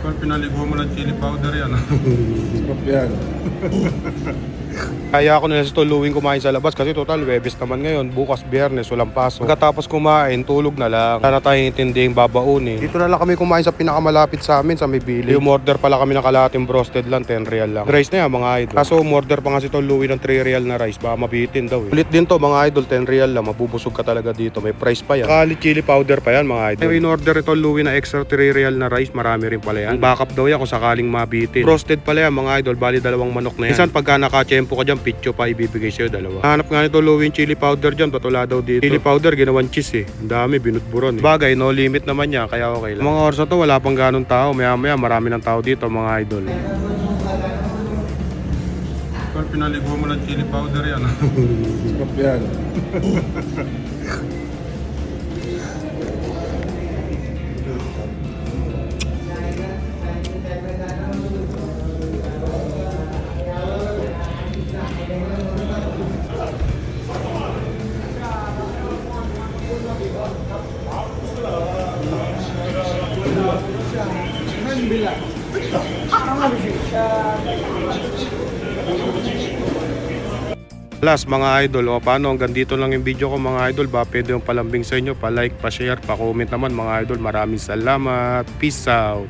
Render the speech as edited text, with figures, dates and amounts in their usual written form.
Pag pinaligo mo ng chili powder yan. Sarap yan. Kaya ako na si Toluwing kumain sa labas kasi total Webes naman ngayon, bukas Biyernes, walang pasok. Pagkatapos kumain, tulog na lang. Sana tayo intinding babaunin. Dito na lang kami kumain sa pinakamalapit sa amin sa Mibili. Umorder pala kami ng kalahating broasted lang, 10 real lang. Rice na yan mga idol. Kaso umorder pa nga si Toluwing ng 3 real na rice, baka mabitin daw eh. Ulit din to mga idol, 10 real lang, mabubusog ka talaga dito. May price pa yan. Kali chili powder pa yan mga idol. Yung in-order ni Toluwing na extra 3 real na rice, marami rin pala yan. Backup daw yan kung sakaling mabitin. Broasted pala yan mga idol, bali dalawang manok na yan. Minsan pagka nakachempo ka dyan, pitcho pa ibibigay sa'yo dalawa. Hanap nga nito Toluwing chili powder dyan, ba't wala daw dito? Chili powder, ginawan cheese eh. Ang dami, binutburon eh. Bagay, no limit naman yan, kaya okay lang. Mga oras na to, wala pang ganong tao. Maya maya, marami ng tao dito mga idol. Pag pinaligo mo ng chili powder yan. Sarap yan. Last mga idol, o paano hanggang dito lang yung video ko mga idol, ba pwede yung palambing sa inyo, pa-like, pa-share, pa-comment naman mga idol. Maraming salamat, peace out.